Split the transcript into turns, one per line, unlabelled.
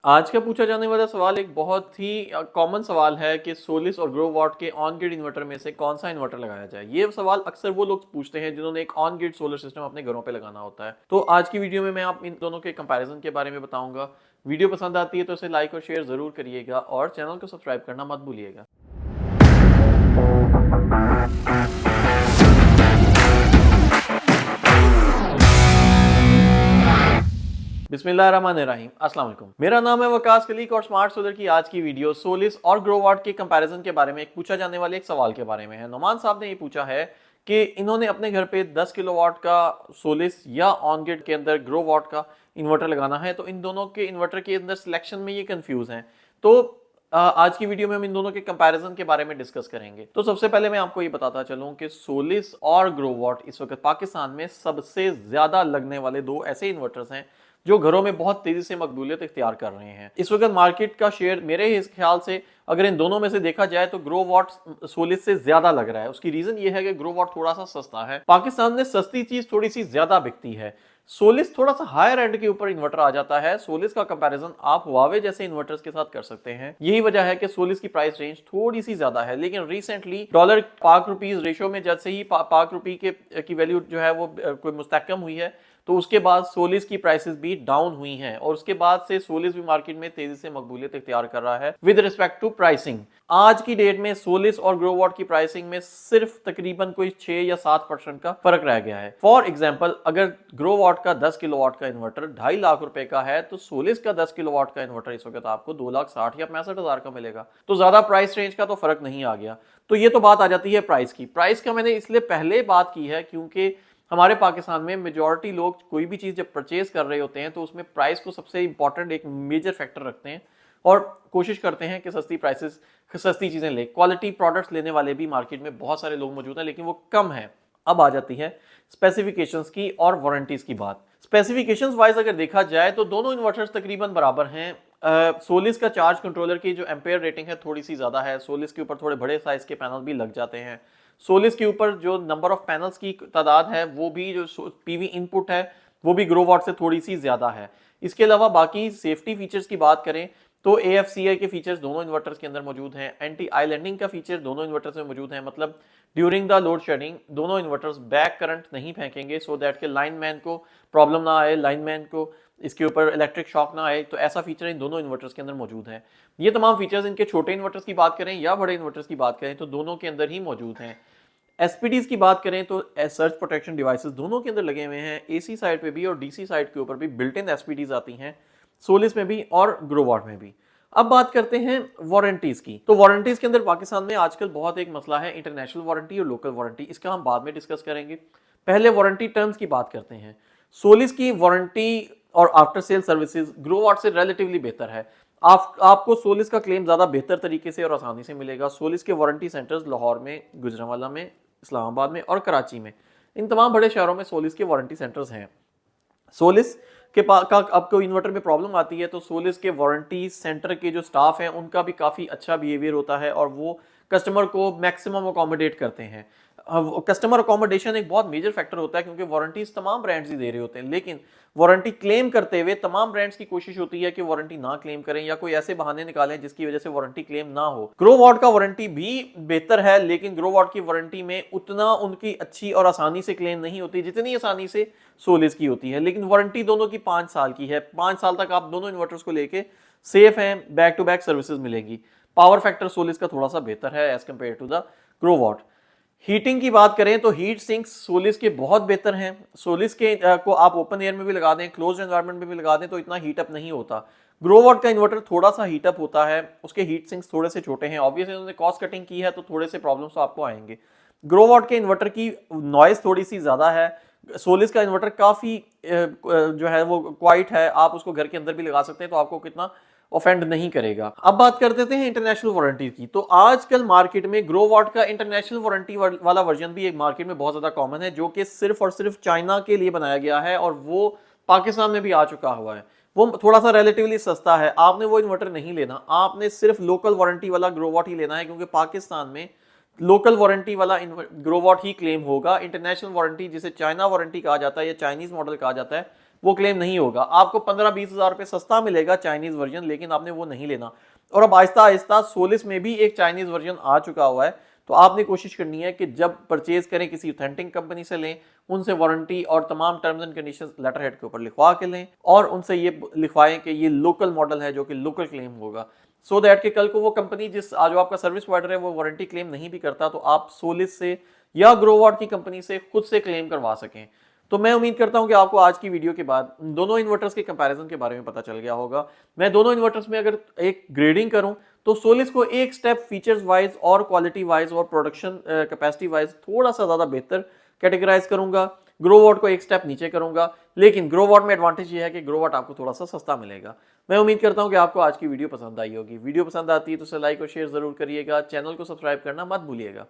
आज का पूछा जाने वाला सवाल एक बहुत ही कॉमन सवाल है कि सोलिस और ग्रो वॉट के ऑन ग्रिड इन्वर्टर में से कौन सा इन्वर्टर लगाया जाए। ये सवाल अक्सर वो लोग पूछते हैं जिन्होंने एक ऑन ग्रिड सोलर सिस्टम अपने घरों पे लगाना होता है। तो आज की वीडियो में मैं आप इन दोनों के कंपैरिजन के बारे में बताऊंगा। वीडियो पसंद आती है तो इसे लाइक और शेयर जरूर करिएगा और चैनल को सब्सक्राइब करना मत भूलिएगा। बिस्मिल्लाहिर्रहमानिर्रहीम, अस्सलाम वालेकुम। मेरा नाम है वकास कलीक और स्मार्ट सोलर की आज की वीडियो सोलिस और ग्रो वॉट के कंपैरिजन के बारे में एक पूछा जाने वाले एक सवाल के बारे में है। नोमान साहब ने ये पूछा है कि इन्होंने अपने घर पे 10 किलोवाट का सोलिस या ऑन ग्रिड के अंदर ग्रो वॉट का इन्वर्टर लगाना है, तो इन दोनों के इन्वर्टर के अंदर सिलेक्शन में ये कंफ्यूज हैं। तो आज की वीडियो में हम इन दोनों के कंपैरिजन के बारे में डिस्कस करेंगे। तो सबसे पहले मैं आपको ये बताता चलूं कि सोलिस और ग्रो वॉट इस वक्त पाकिस्तान में सबसे ज्यादा लगने वाले दो ऐसे इन्वर्टर्स हैं जो घरों में बहुत तेजी से मकबूलियत इख्तियार कर रहे हैं। इस वक्त मार्केट का शेयर मेरे इस ख्याल से अगर इन दोनों में से देखा जाए तो ग्रो वॉट सोलिस से ज्यादा लग रहा है। उसकी रीजन ये है कि ग्रो वॉट थोड़ा सा सस्ता है, पाकिस्तान में सस्ती चीज थोड़ी सी ज्यादा बिकती है। सोलिस थोड़ा सा हायर एंड के ऊपर इन्वर्टर आ जाता है। सोलिस का कंपैरिजन आप हुआवे जैसे इन्वर्टर्स के साथ कर सकते हैं। यही वजह है कि सोलिस की प्राइस रेंज थोड़ी सी ज्यादा है, लेकिन रिसेंटली डॉलर पाक रुपीज रेशो में जैसे ही पाक रुपी की वैल्यू जो है वो कोई मुस्तहकम हुई है, तो उसके बाद सोलिस की प्राइसेस भी डाउन हुई हैं और उसके बाद से सोलिस भी मार्केट में तेजी से मकबूलियत इख्तियार कर रहा है विद रिस्पेक्ट टू प्राइसिंग। आज की डेट में सोलिस और ग्रो वॉट की प्राइसिंग में सिर्फ तकरीबन कोई 6 या 7% का फर्क रह गया है। फॉर एग्जांपल, अगर ग्रो वॉट का 10 किलोवाट का इन्वर्टर 2.5 लाख रुपए का है, तो सोलिस का 10 किलोवाट का इन्वर्टर इस वक्त आपको 2,60,000 या 65,000 का मिलेगा। तो ज्यादा प्राइस रेंज का तो फर्क नहीं आ गया। तो ये तो बात आ जाती है प्राइस की। प्राइस का मैंने इसलिए पहले बात की है क्योंकि हमारे पाकिस्तान में मेजॉरिटी लोग कोई भी चीज जब परचेज कर रहे होते हैं तो उसमें प्राइस को सबसे इंपॉर्टेंट एक मेजर फैक्टर रखते हैं और कोशिश करते हैं कि सस्ती चीजें ले। क्वालिटी प्रोडक्ट्स लेने वाले भी मार्केट में बहुत सारे लोग मौजूद हैं, लेकिन वो कम है। अब आ जाती है स्पेसिफिकेशंस की और वारंटीज की बात। स्पेसिफिकेशंस वाइज अगर देखा जाए तो दोनों इन्वर्टर्स तकरीबन बराबर हैं। सोलिस का चार्ज कंट्रोलर की जो एम्पेयर रेटिंग है थोड़ी सी ज्यादा है। सोलिस के ऊपर थोड़े बड़े साइज के पैनल भी लग जाते हैं। सोलिस के ऊपर जो नंबर ऑफ पैनल्स की तादाद है वो भी, जो पीवी इनपुट है वो भी ग्रो वॉट से थोड़ी सी ज्यादा है। इसके अलावा बाकी सेफ्टी फीचर्स की बात करें तो AFCI के फीचर्स दोनों इन्वर्टर्स के अंदर मौजूद हैं। एंटी आइलैंडिंग का फीचर दोनों इन्वर्टर्स में मौजूद है, मतलब ड्यूरिंग द लोड शेडिंग दोनों इन्वर्टर्स बैक करंट नहीं फेंकेंगे, सो दैट के लाइनमैन को प्रॉब्लम ना आए, लाइनमैन को इसके ऊपर इलेक्ट्रिक शॉक ना आए। तो ऐसा फीचर इन दोनों इन्वर्टर्स के अंदर मौजूद है। ये तमाम फीचर्स इनके छोटे इन्वर्टर्स की बात करें या बड़े इन्वर्टर्स की बात करें तो दोनों के अंदर ही मौजूद हैं। एसपीडीज की बात करें तो सर्च प्रोटेक्शन डिवाइसेस दोनों के अंदर लगे हुए हैं। एसी साइड पे भी और डीसी साइड के ऊपर भी बिल्ट इन एसपीडीज आती हैं, सोलिस में भी और ग्रो वॉट में भी। अब बात करते हैं वारंटीज की। तो वारंटीज के अंदर पाकिस्तान में आजकल बहुत एक मसला है इंटरनेशनल वारंटी और लोकल वारंटी। इसका हम बाद में डिस्कस करेंगे। पहले वारंटी टर्म्स की बात करते हैं। सोलिस की वारंटी और after sale services grow what से रिलेटिवली बेहतर है। आपको सोलिस का क्लेम ज्यादा बेहतर तरीके से और आसानी से मिलेगा। सोलिस के वारंटी सेंटर्स लाहौर में, गुजरांवाला में, इस्लामाबाद में और कराची में, इन तमाम बड़े शहरों में सोलिस के वारंटी सेंटर्स हैं। सोलिस के का आपको इन्वर्टर में प्रॉब्लम आती है तो सोलिस के वारंटी सेंटर के जो स्टाफ हैं उनका भी काफ़ी अच्छा बिहेवियर होता है और वो कस्टमर को मैक्सिमम अकोमोडेट करते हैं। कस्टमर अकोमोडेशन एक बहुत मेजर फैक्टर होता है क्योंकि वारंटीज तमाम ब्रांड्स ही दे रहे होते हैं, लेकिन वारंटी क्लेम करते हुए तमाम ब्रांड्स की कोशिश होती है कि वारंटी ना क्लेम करें या कोई ऐसे बहाने निकालें जिसकी वजह से वारंटी क्लेम ना हो। ग्रो वॉट का वारंटी भी बेहतर है, लेकिन ग्रो वॉट की वारंटी में उतना उनकी अच्छी और आसानी से क्लेम नहीं होती जितनी आसानी से सोलिस की होती है। लेकिन वारंटी दोनों की 5 साल की है। 5 साल तक आप दोनों इन्वर्टर्स को लेके सेफ हैं, बैक टू बैक सर्विसेज मिलेगी। पावर फैक्टर सोलिस का थोड़ा सा बेहतर है as compare to the Growatt. Heating की बात करें तो हीट सिंक्स सोलिस के बहुत बेहतर हैं। सोलिस के को आप ओपन एयर में भी लगा दें, क्लोज एनवायरनमेंट में भी लगा दें तो इतना हीटअप नहीं होता। ग्रो वॉट का इन्वर्टर थोड़ा सा हीटअप होता है, उसके हीट सिंक्स थोड़े से छोटे हैं। ऑब्वियसली उन्होंने कॉस्ट कटिंग की है तो थोड़े से प्रॉब्लम्स तो आपको आएंगे। ग्रो वॉट के इन्वर्टर की नॉइज थोड़ी सी ज्यादा है। सोलिस का इन्वर्टर काफी जो है वो क्वाइट है, आप उसको घर के अंदर भी लगा सकते हैं तो आपको कितना ऑफेंड नहीं करेगा। अब बात कर देते हैं इंटरनेशनल वारंटी की। तो आजकल मार्केट में ग्रो वॉट का इंटरनेशनल वारंटी वाला वर्जन भी एक मार्केट में बहुत ज्यादा कॉमन है, जो कि सिर्फ और सिर्फ चाइना के लिए बनाया गया है और वो पाकिस्तान में भी आ चुका हुआ है। वो थोड़ा सा रिलेटिवली सस्ता है। आपने वो इन्वर्टर नहीं लेना, आपने सिर्फ लोकल वारंटी वाला ग्रो वॉट ही लेना है, क्योंकि पाकिस्तान में लोकल वारंटी वाला ग्रो वॉट ही क्लेम होगा। इंटरनेशनल वारंटी जिसे चाइना वारंटी कहा जाता है या चाइनीज मॉडल कहा जाता है वो क्लेम नहीं होगा। आपको 15-20 हजार रुपए सस्ता मिलेगा चाइनीज वर्जन, लेकिन आपने वो नहीं लेना। और अब आहिस्ता आहिस्ता सोलिस में भी एक चाइनीज वर्जन आ चुका हुआ है, तो आपने कोशिश करनी है कि जब परचेज करें किसी ऑथेंटिक कंपनी से लें, उनसे वारंटी और तमाम terms and conditions letterhead के ऊपर लिखवा के लें और उनसे ये लिखवाएं कि ये लोकल मॉडल है जो कि लोकल क्लेम होगा, सो दैट कि कल को वो कंपनी जिस आज आपका सर्विस प्रोवाइडर है वो वारंटी क्लेम नहीं भी करता तो आप सोलिस से या ग्रोवाट की कंपनी से खुद से क्लेम करवा सकें। तो मैं उम्मीद करता हूं कि आपको आज की वीडियो के बाद दोनों इन्वर्टर्स के कंपैरिजन के बारे में पता चल गया होगा। मैं दोनों इन्वर्टर्स में अगर एक ग्रेडिंग करूं तो सोलिस को एक स्टेप फीचर्स वाइज और क्वालिटी वाइज और प्रोडक्शन कैपेसिटी वाइज थोड़ा सा ज्यादा बेहतर कैटेगराइज करूंगा, ग्रोवाट को एक स्टेप नीचे करूंगा। लेकिन ग्रोवाट में एडवांटेज ये है कि ग्रोवाट आपको थोड़ा सा सस्ता मिलेगा। मैं उम्मीद करता हूं कि आपको आज की वीडियो पसंद आई होगी। वीडियो पसंद आती है तो उसे लाइक और शेयर जरूर करिएगा, चैनल को सब्सक्राइब करना मत भूलिएगा।